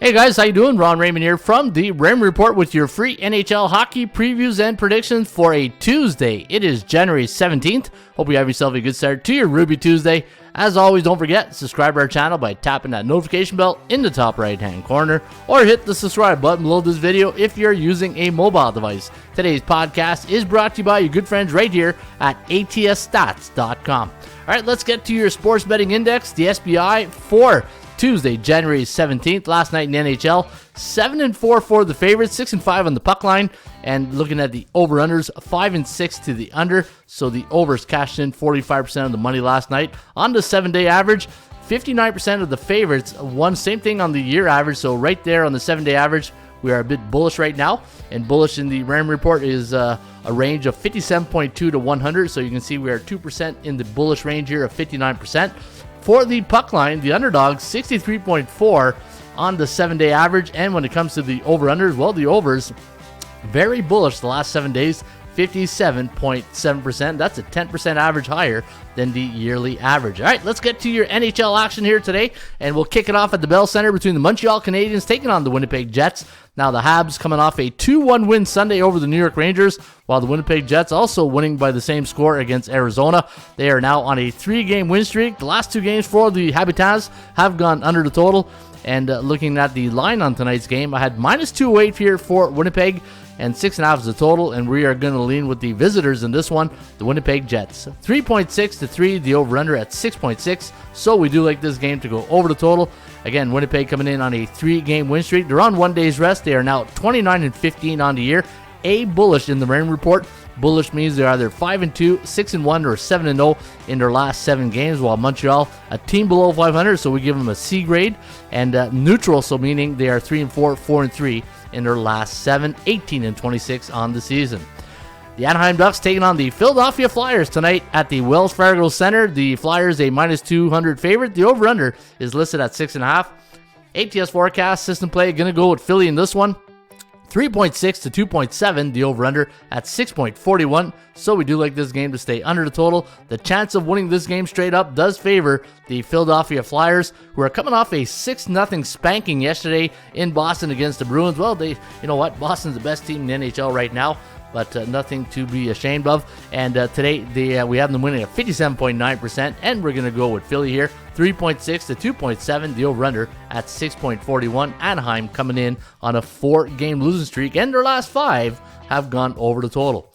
Hey guys, how you doing? Raymond here from the Raymond Report with your free NHL hockey previews and predictions for a Tuesday. It is January 17th. Hope you have yourself a good start to your Ruby Tuesday. As always, don't forget, subscribe to our channel by tapping that notification bell in the top right hand corner, or hit the subscribe button below this video if you're using a mobile device. Today's podcast is brought to you by your good friends right here at atsstats.com. Alright, let's get to your sports betting index, the SBI for Tuesday, January 17th. Last night in the NHL, 7-4 for the favorites, 6-5 on the puck line, and looking at the over-unders, 5-6 to the under, so the overs cashed in 45% of the money last night. On the 7-day average, 59% of the favorites won. Same thing on the year average, so right there on the 7-day average, we are a bit bullish right now, and bullish in the Raymond Report is a range of 57.2 to 100, so you can see we are 2% in the bullish range here of 59%. For the puck line, the underdog, 63.4 on the 7-day average. And when it comes to the over-unders, well, the overs, very bullish the last 7 days, 57.7%. That's a 10% average higher than the yearly average. All right, let's get to your NHL action here today, and we'll kick it off at the Bell Center between the Montreal Canadiens taking on the Winnipeg Jets. Now, the Habs coming off a 2-1 win Sunday over the New York Rangers, while the Winnipeg Jets also winning by the same score against Arizona. They are now on a 3-game win streak. The last 2 games for the Habitants have gone under the total. And looking at the line on tonight's game, I had -208 here for Winnipeg, and 6.5 is the total, and we are going to lean with the visitors in this one, the Winnipeg Jets. 3.6 to 3, the over-under at 6.6, so we do like this game to go over the total. Again, Winnipeg coming in on a 3-game win streak. They're on 1 day's rest. They are now 29-15 on the year. A bullish in the Raymond Report. Bullish means they're either 5-2, 6-1, or 7-0 in their last 7 games, while Montreal, a team below 500, so we give them a C grade, and neutral, so meaning they are 3-4, 4-3 in their last 7, 18-26 on the season. The Anaheim Ducks taking on the Philadelphia Flyers tonight at the Wells Fargo Center. The Flyers a -200 favorite. The over-under is listed at 6.5. ATS forecast system play going to go with Philly in this one. 3.6 to 2.7, the over-under at 6.41, so we do like this game to stay under the total. The chance of winning this game straight up does favor the Philadelphia Flyers, who are coming off a 6-0 spanking yesterday in Boston against the Bruins. Well, you know what, Boston's the best team in the NHL right now, but nothing to be ashamed of. And today, we have them winning at 57.9%, and we're going to go with Philly here. 3.6 to 2.7, the over-under at 6.41. Anaheim coming in on a 4-game losing streak, and their last 5 have gone over the total.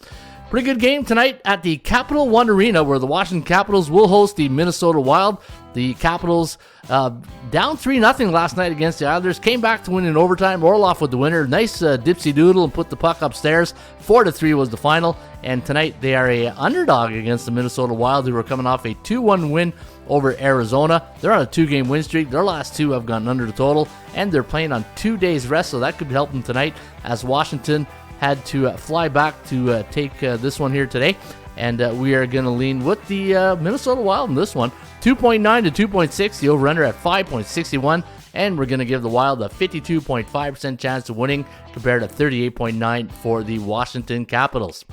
Pretty good game tonight at the Capital One Arena, where the Washington Capitals will host the Minnesota Wild. The Capitals down 3-0 last night against the Islanders, came back to win in overtime. Orlov with the winner. Nice dipsy doodle and put the puck upstairs. 4-3 was the final, and tonight they are a underdog against the Minnesota Wild, who are coming off a 2-1 win over Arizona. They're on a 2-game win streak. Their last 2 have gone under the total, and they're playing on 2 days rest, so that could help them tonight, as Washington had to fly back to take this one here today. And we are going to lean with the Minnesota Wild in this one. 2.9 to 2.6, the over-under at 5.61. And we're going to give the Wild a 52.5% chance of winning compared to 38.9 for the Washington Capitals.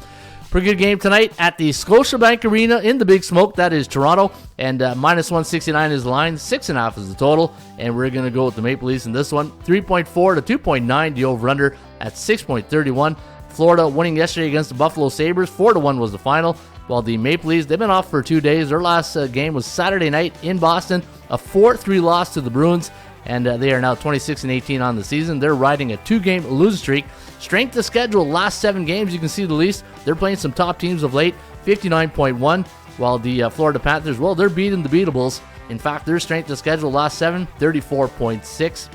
Pretty good game tonight at the Scotiabank Arena in the Big Smoke. That is Toronto. And -169 is the line. 6.5 is the total. And we're going to go with the Maple Leafs in this one. 3.4 to 2.9, the over-under at 6.31. Florida winning yesterday against the Buffalo Sabres. 4-1 was the final. While the Maple Leafs, they've been off for 2 days. Their last game was Saturday night in Boston. A 4-3 loss to the Bruins. And they are now 26-18 on the season. They're riding a 2-game losing streak. Strength of schedule, last 7 games, you can see the Leafs. They're playing some top teams of late, 59.1. While the Florida Panthers, well, they're beating the beatables. In fact, their strength of schedule last 7, 34.6.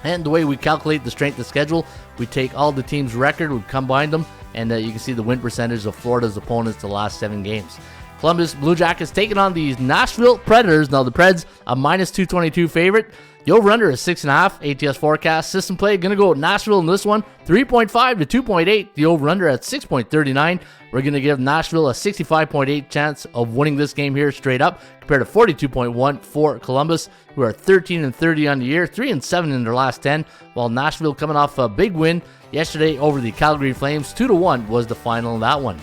And the way we calculate the strength of schedule, we take all the teams' record, we combine them, and you can see the win percentage of Florida's opponents the last 7 games. Columbus Blue Jackets taking on the Nashville Predators. Now, the Preds, a -222 favorite. The over-under is 6.5. ATS forecast system play going to go with Nashville in this one. 3.5 to 2.8. The over-under at 6.39. We're going to give Nashville a 65.8 chance of winning this game here straight up, compared to 42.1 for Columbus, who are 13-30 on the year, 3-7 in their last 10. While Nashville coming off a big win yesterday over the Calgary Flames, 2-1 was the final in that one.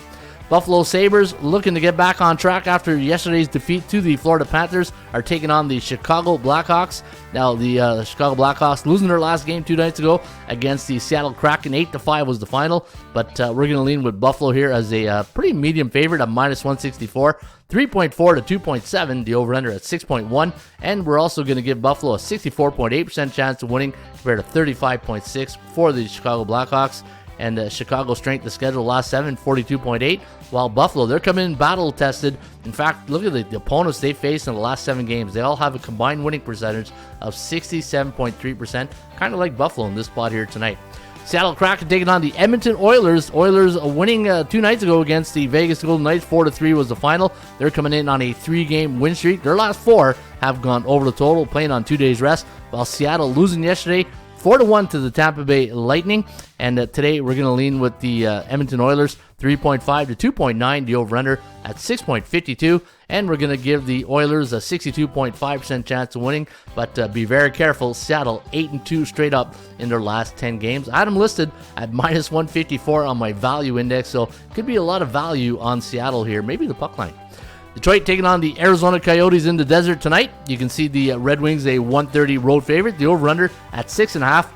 Buffalo Sabres looking to get back on track after yesterday's defeat to the Florida Panthers, are taking on the Chicago Blackhawks. Now, the Chicago Blackhawks losing their last game 2 nights ago against the Seattle Kraken. 8-5 was the final, but we're going to lean with Buffalo here as a pretty medium favorite at -164. 3.4 to 2.7, the over-under at 6.1, and we're also going to give Buffalo a 64.8% chance of winning compared to 35.6 for the Chicago Blackhawks. And Chicago's strength of schedule last 7, 42.8, while Buffalo, they're coming in battle-tested. In fact, look at the opponents they faced in the last 7 games. They all have a combined winning percentage of 67.3%, kind of like Buffalo in this spot here tonight. Seattle Kraken taking on the Edmonton Oilers. Oilers winning 2 nights ago against the Vegas Golden Knights. 4-3 was the final. They're coming in on a 3-game win streak. Their last 4 have gone over the total, playing on 2 days rest, while Seattle losing yesterday 4-1 to the Tampa Bay Lightning. And today we're going to lean with the Edmonton Oilers, 3.5 to 2.9, the over-under at 6.52. And we're going to give the Oilers a 62.5% chance of winning. But be very careful. Seattle 8-2 straight up in their last 10 games. I had them listed at -154 on my value index. So could be a lot of value on Seattle here. Maybe the puck line. Detroit taking on the Arizona Coyotes in the desert tonight. You can see the Red Wings a 130 road favorite. The over-under at 6.5.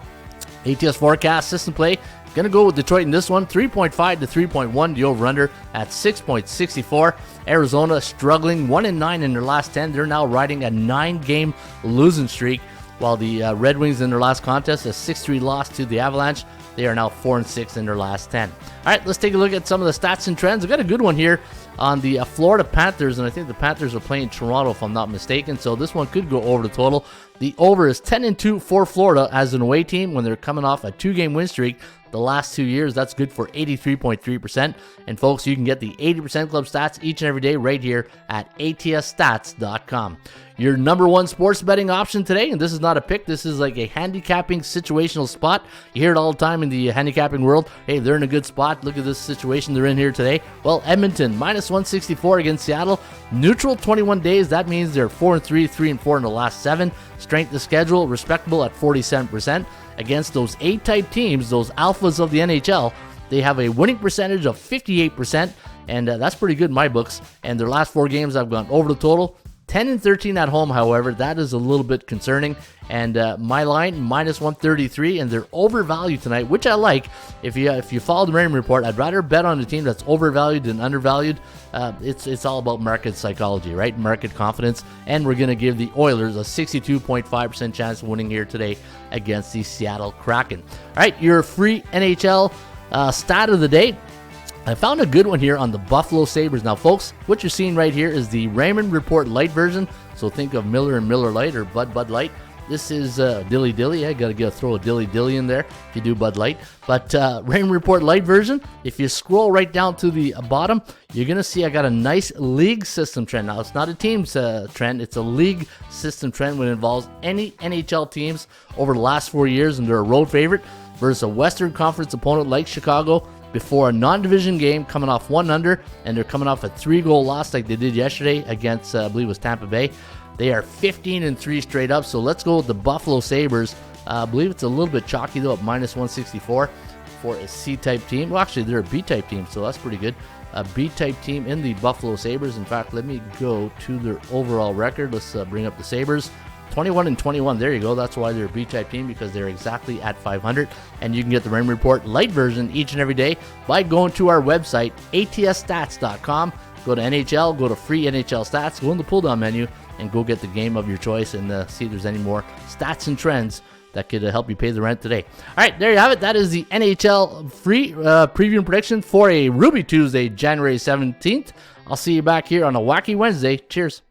ATS forecast system play. Going to go with Detroit in this one. 3.5 to 3.1. The over-under at 6.64. Arizona struggling 1-9 in their last 10. They're now riding a 9-game losing streak. While the Red Wings in their last contest, a 6-3 loss to the Avalanche. They are now 4-6 in their last 10. All right, let's take a look at some of the stats and trends. I've got a good one here on the Florida Panthers, and I think the Panthers are playing Toronto if I'm not mistaken, so this one could go over the total. The over is 10-2 for Florida as an away team when they're coming off a 2-game win streak. The last 2 years, that's good for 83.3%. And folks, you can get the 80% Club stats each and every day right here at atsstats.com. Your number one sports betting option today, and this is not a pick, this is like a handicapping situational spot. You hear it all the time in the handicapping world. Hey, they're in a good spot. Look at this situation they're in here today. Well, Edmonton, -164 against Seattle. Neutral 21 days. That means they're 4-3, 3-4 in the last 7. Strength of schedule, respectable at 47%. Against those A-type teams, those alphas of the NHL, they have a winning percentage of 58%, and that's pretty good in my books. And their last 4 games, I've gone over the total. 10-13 at home, however, that is a little bit concerning. And my line, -133, and they're overvalued tonight, which I like. If you follow the Raymond report, I'd rather bet on a team that's overvalued than undervalued. It's all about market psychology, right? Market confidence. And we're going to give the Oilers a 62.5% chance of winning here today against the Seattle Kraken. All right, your free NHL stat of the day. I found a good one here on the Buffalo Sabres. Now, folks, what you're seeing right here is the Raymond Report Light version. So think of Miller and Miller Light or Bud Light. This is Dilly Dilly. I got to throw a Dilly Dilly in there if you do Bud Light. But Raymond Report Light version, if you scroll right down to the bottom, you're going to see I got a nice league system trend. Now, it's not a team's trend. It's a league system trend when it involves any NHL teams over the last 4 years, and they're a road favorite versus a Western Conference opponent like Chicago before a non-division game, coming off 1-0, and they're coming off a 3-goal loss like they did yesterday against, I believe it was Tampa Bay. They are 15-3 straight up, so let's go with the Buffalo Sabres. I believe it's a little bit chalky, though, at -164 for a C-type team. Well, actually, they're a B-type team, so that's pretty good. A B-type team in the Buffalo Sabres. In fact, let me go to their overall record. Let's bring up the Sabres. 21-21. There you go. That's why they're a B-type team, because they're exactly at 500. And you can get the Raymond Report Light version each and every day by going to our website, atsstats.com. Go to NHL, go to free NHL stats, go in the pull-down menu, and go get the game of your choice and see if there's any more stats and trends that could help you pay the rent today. All right, there you have it. That is the NHL free preview and prediction for a Ruby Tuesday, January 17th. I'll see you back here on a Wacky Wednesday. Cheers.